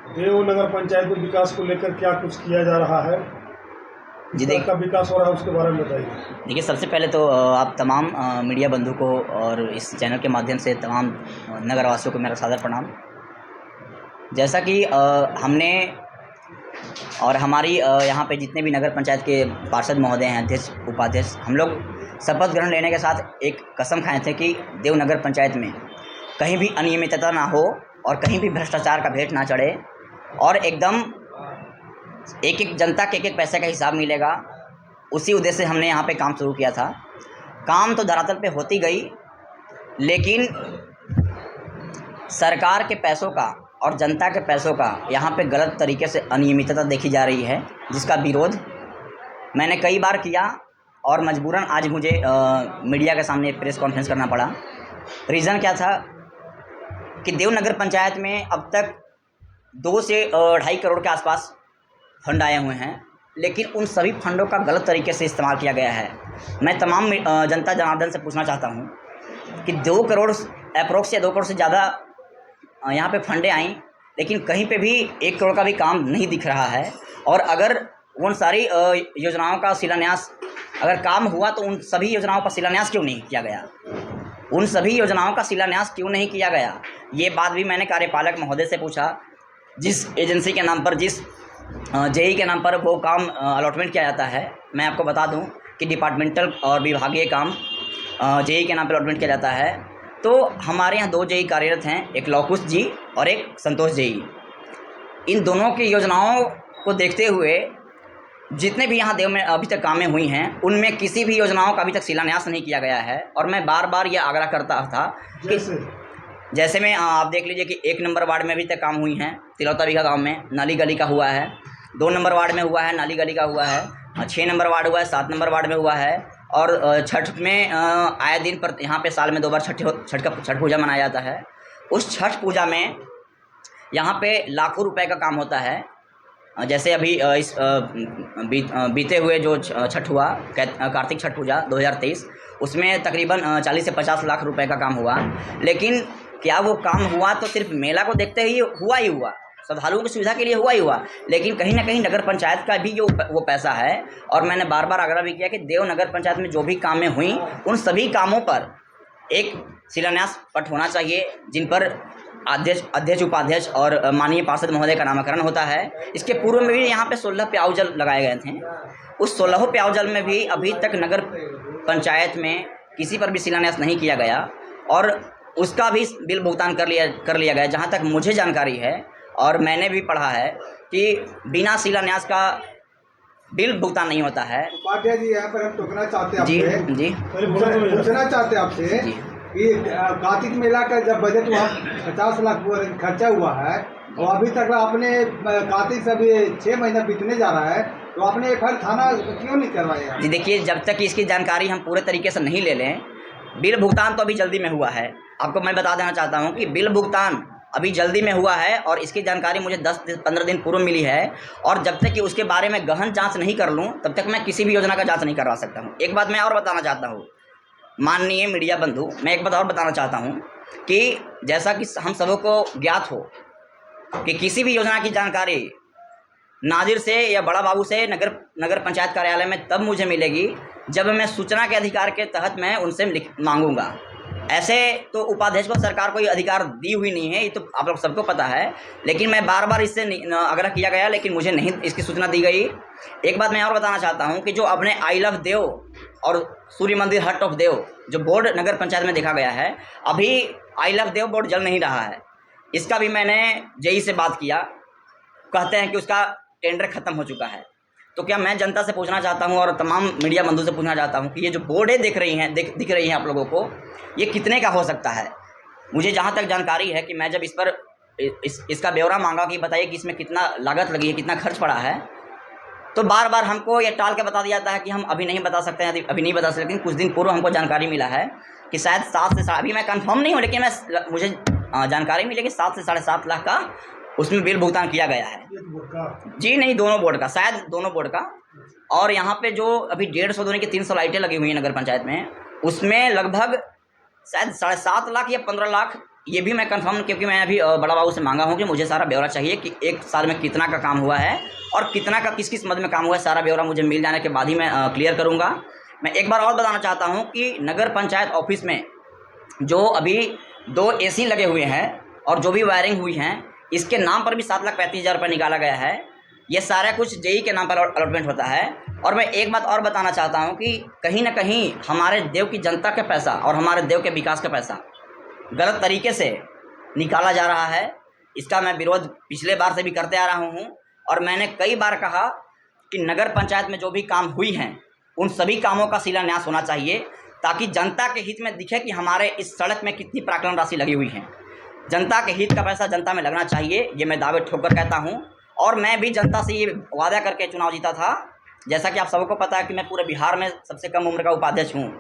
देव नगर पंचायत में विकास को लेकर क्या कुछ किया जा रहा है, जी किस तरह का विकास हो रहा है, उसके बारे में बताइए। देखिए, सबसे पहले तो आप तमाम मीडिया बंधु को और इस चैनल के माध्यम से तमाम नगरवासियों को मेरा सादर प्रणाम। जैसा कि हमने और हमारी यहाँ पे जितने भी नगर पंचायत के पार्षद महोदय हैं, अध्यक्ष उपाध्यक्ष, हम लोग शपथ ग्रहण लेने के साथ एक कसम खाए थे कि देव नगर पंचायत में कहीं भी अनियमितता ना हो और कहीं भी भ्रष्टाचार का भेंट ना चढ़े और एकदम एक एक जनता के एक पैसे का हिसाब मिलेगा। उसी उद्देश्य से हमने यहाँ पे काम शुरू किया था। काम तो धरातल पे होती गई, लेकिन सरकार के पैसों का और जनता के पैसों का यहाँ पे गलत तरीके से अनियमितता देखी जा रही है, जिसका विरोध मैंने कई बार किया और मजबूरन आज मुझे मीडिया के सामने प्रेस कॉन्फ्रेंस करना पड़ा। रीज़न क्या था कि देव नगर पंचायत में अब तक 2 से 2.5 करोड़ के आसपास फंड आए हुए हैं, लेकिन उन सभी फंडों का गलत तरीके से इस्तेमाल किया गया है। मैं तमाम जनता जनार्दन से पूछना चाहता हूँ कि 2 करोड़ अप्रोक्स या 2 करोड़ से ज़्यादा यहाँ पे फंडें आई, लेकिन कहीं पे भी 1 करोड़ का भी काम नहीं दिख रहा है। और अगर उन सारी योजनाओं का शिलान्यास अगर काम हुआ तो उन सभी योजनाओं का शिलान्यास क्यों नहीं किया गया? उन सभी योजनाओं का शिलान्यास क्यों नहीं किया गया? ये बात भी मैंने कार्यपालक महोदय से पूछा। जिस एजेंसी के नाम पर, जिस जेई के नाम पर वो काम अलॉटमेंट किया जाता है, मैं आपको बता दूं कि डिपार्टमेंटल और विभागीय काम जेई के नाम पर अलॉटमेंट किया जाता है। तो हमारे यहाँ 2 जेई कार्यरत हैं, एक लौकुश जी और एक संतोष जेई। इन दोनों की योजनाओं को देखते हुए जितने भी यहाँ देव में अभी तक कामें हुई हैं, उनमें किसी भी योजनाओं का अभी तक शिलान्यास नहीं किया गया है। और मैं बार बार ये आग्रह करता था कि जैसे में आप देख लीजिए कि 1 नंबर वार्ड में अभी तक काम हुई हैं, तिलौता बीघा गाँव में नाली गली का हुआ है, 2 नंबर वार्ड में हुआ है, नाली गली का हुआ है, 6 नंबर वार्ड हुआ है, 7 नंबर वार्ड में हुआ है। और छठ में आए दिन पर यहाँ पे साल में 2 बार छठ पूजा मनाया जाता है। उस छठ पूजा में यहाँ पे लाखों रुपए का काम होता है। जैसे अभी इस बीते हुए जो छठ हुआ, कार्तिक छठ पूजा 2023, उसमें तकरीबन 40 से 50 लाख रुपए का काम हुआ। लेकिन क्या वो काम हुआ तो सिर्फ मेला को देखते ही हुआ, श्रद्धालुओं की सुविधा के लिए हुआ, लेकिन कहीं ना कहीं नगर पंचायत का भी जो वो पैसा है। और मैंने बार बार आग्रह भी किया कि देव नगर पंचायत में जो भी कामें हुई, उन सभी कामों पर एक शिलान्यास पट होना चाहिए, जिन पर अध्यक्ष उपाध्यक्ष और माननीय पार्षद महोदय का नामकरण होता है। इसके पूर्व में भी यहाँ पे 16 प्याऊ जल लगाए गए थे। उस 16 प्याऊ जल में भी अभी तक नगर पंचायत में किसी पर भी शिलान्यास नहीं किया गया और उसका भी बिल भुगतान कर लिया गया। जहाँ तक मुझे जानकारी है और मैंने भी पढ़ा है कि बिना शिलान्यास का बिल भुगतान नहीं होता है। उपाध्याय जी, यहाँ पर हम टोकना चाहते हैं जी जी पूछना चाहते हैं आपसे कि कार्तिक मेला का जब बजट हुआ 50 लाख खर्चा हुआ है और अभी तक आपने कार्तिक से अभी 6 महीना बीतने जा रहा है, तो आपने FIR थाना क्यों नहीं करवाया? जी देखिए, जब तक इसकी जानकारी हम पूरे तरीके से नहीं ले लें, बिल भुगतान तो अभी जल्दी में हुआ है। आपको मैं बता देना चाहता हूँ कि बिल भुगतान अभी जल्दी में हुआ है और इसकी जानकारी मुझे 10-15 दिन पूर्व मिली है। और जब तक कि उसके बारे में गहन जांच नहीं कर लूँ, तब तक मैं किसी भी योजना का जांच नहीं करवा सकता हूँ। एक बात मैं और बताना चाहता हूँ, माननीय मीडिया बंधु, मैं एक बात और बताना चाहता हूँ कि जैसा कि हम सबों को ज्ञात हो कि किसी भी योजना की जानकारी नाजिर से या बड़ा बाबू से नगर पंचायत कार्यालय में तब मुझे मिलेगी जब मैं सूचना के अधिकार के तहत मैं उनसे मांगूंगा। ऐसे तो उपाध्यक्ष को सरकार कोई अधिकार दी हुई नहीं है, ये तो आप लोग सबको पता है। लेकिन मैं बार बार इससे आग्रह किया गया, लेकिन मुझे नहीं इसकी सूचना दी गई। एक बात मैं और बताना चाहता हूँ कि जो अपने आई लव देव और सूर्य मंदिर हट ऑफ देव जो बोर्ड नगर पंचायत में देखा गया है, अभी आई लव देव बोर्ड जल नहीं रहा है। इसका भी मैंने जेई से बात किया, कहते हैं कि उसका टेंडर ख़त्म हो चुका है। तो क्या मैं जनता से पूछना चाहता हूं और तमाम मीडिया बंधु से पूछना चाहता हूं कि ये जो बोर्डें दिख रही हैं आप लोगों को, ये कितने का हो सकता है? मुझे जहां तक जानकारी है कि मैं जब इस पर इसका ब्यौरा मांगा कि बताइए कि इसमें कितना लागत लगी है, कितना खर्च पड़ा है, तो बार बार हमको ये टाल के बता दिया जाता है कि हम अभी नहीं बता सकते हैं, अभी नहीं बता सकते। लेकिन कुछ दिन पूर्व हमको जानकारी मिला है कि शायद 7 से, अभी मैं कंफर्म नहीं हूँ, लेकिन मुझे जानकारी मिली कि 7 से 7.5 लाख का उसमें बिल भुगतान किया गया है। जी नहीं, दोनों बोर्ड का, शायद दोनों बोर्ड का। और यहाँ पे जो अभी 150 धोने की 300 लाइटें लगी हुई हैं नगर पंचायत में, उसमें लगभग शायद 7.5 लाख या 15 लाख ये भी मैं कंफर्म, क्योंकि मैं अभी बड़ा बाबू से मांगा हूँ कि मुझे सारा ब्यौरा चाहिए कि एक साल में कितना का काम हुआ है और कितना का किस किस मद में काम हुआ है। सारा ब्यौरा मुझे मिल जाने के बाद ही मैं क्लियर करूँगा। मैं एक बार और बताना चाहता हूँ कि नगर पंचायत ऑफिस में जो अभी 2 AC लगे हुए हैं और जो भी वायरिंग हुई हैं, इसके नाम पर भी 7,35,000 रुपये निकाला गया है। ये सारा कुछ जेई के नाम पर अलॉटमेंट होता है। और मैं एक बात और बताना चाहता हूँ कि कहीं ना कहीं हमारे देव की जनता का पैसा और हमारे देव के विकास का पैसा गलत तरीके से निकाला जा रहा है। इसका मैं विरोध पिछले बार से भी करते आ रहा हूँ और मैंने कई बार कहा कि नगर पंचायत में जो भी काम हुई हैं उन सभी कामों का शिलान्यास होना चाहिए, ताकि जनता के हित में दिखे कि हमारे इस सड़क में कितनी प्राक्कलन राशि लगी हुई है। जनता के हित का पैसा जनता में लगना चाहिए, ये मैं दावे ठोक कर कहता हूँ। और मैं भी जनता से ये वादा करके चुनाव जीता था। जैसा कि आप सबको पता है कि मैं पूरे बिहार में सबसे कम उम्र का उपाध्यक्ष हूँ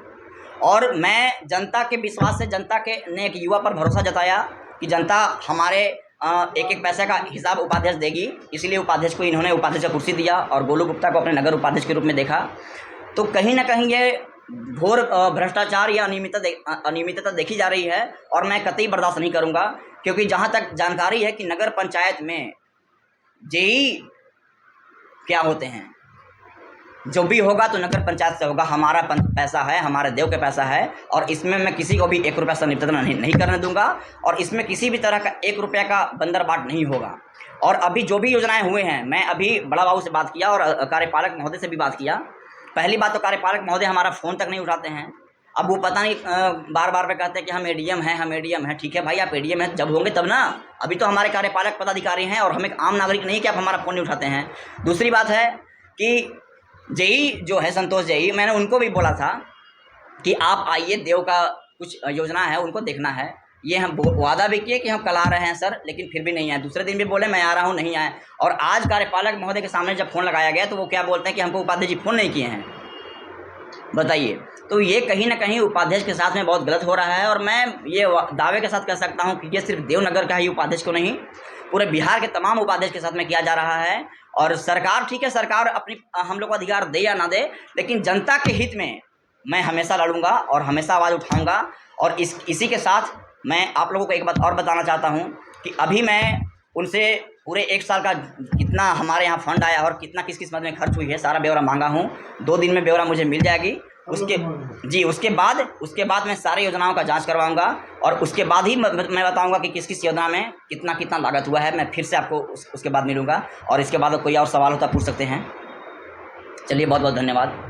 और मैं जनता के विश्वास से, जनता के ने एक युवा पर भरोसा जताया कि जनता हमारे एक एक पैसे का हिसाब उपाध्यक्ष देगी। इसलिए उपाध्यक्ष को इन्होंने उपाध्यक्ष का कुर्सी दिया और गोलू गुप्ता को अपने नगर उपाध्यक्ष के रूप में देखा। तो कहीं ना कहीं ये घोर भ्रष्टाचार या अनियमितता देखी जा रही है और मैं कतई बर्दाश्त नहीं करूँगा, क्योंकि जहाँ तक जानकारी है कि नगर पंचायत में जेई क्या होते हैं, जो भी होगा तो नगर पंचायत से होगा। हमारा पैसा है, हमारे देव का पैसा है और इसमें मैं किसी को भी 1 रुपया से निपटना नहीं करने दूंगा और इसमें किसी भी तरह का 1 रुपया का बंदरबाट नहीं होगा। और अभी जो भी योजनाएं हुए हैं, मैं अभी बड़ा बाबू से बात किया और कार्यपालक महोदय से भी बात किया। पहली बात तो कार्यपालक महोदय हमारा फ़ोन तक नहीं उठाते हैं। अब वो पता नहीं बार बार पे कहते हैं कि हम ADM हैं, हम ADM हैं। ठीक है भाई, आप ADM हैं, जब होंगे तब ना। अभी तो हमारे कार्यपालक पदाधिकारी हैं और हम एक आम नागरिक नहीं कि आप हमारा फ़ोन नहीं उठाते हैं। दूसरी बात है कि जेई जो है, संतोष जेई, मैंने उनको भी बोला था कि आप आइए, देव का कुछ योजना है उनको देखना है। ये हम वादा भी किए कि हम कल आ रहे हैं सर, लेकिन फिर भी नहीं आए। दूसरे दिन भी बोले मैं आ रहा हूँ, नहीं आए। और आज कार्यपालक महोदय के सामने जब फ़ोन लगाया गया तो वो क्या बोलते हैं कि हमको उपाध्यक्ष जी फ़ोन नहीं किए हैं। बताइए, तो ये कहीं ना कहीं उपाध्यक्ष के साथ में बहुत गलत हो रहा है। और मैं ये दावे के साथ कह सकता हूँ कि ये सिर्फ देवनगर का ही उपाध्यक्ष को नहीं, पूरे बिहार के तमाम उपाध्यक्ष के साथ में किया जा रहा है। और सरकार, ठीक है, सरकार अपनी हम लोग को अधिकार दे या ना दे, लेकिन जनता के हित में मैं हमेशा लड़ूंगा और हमेशा आवाज़ उठाऊंगा। और इसी के साथ मैं आप लोगों को एक बात और बताना चाहता हूं कि अभी मैं उनसे पूरे 1 साल का कितना हमारे यहाँ फंड आया और कितना किस किस मद में खर्च हुई है, सारा ब्यौरा मांगा हूँ। 2 दिन में ब्यौरा मुझे मिल जाएगी। उसके बाद मैं सारी योजनाओं का जांच करवाऊंगा और उसके बाद ही मैं बताऊंगा कि किस किस योजना में कितना कितना लागत हुआ है। मैं फिर से आपको उसके बाद मिलूंगा और इसके बाद कोई और सवाल होता पूछ सकते हैं। चलिए, बहुत बहुत धन्यवाद।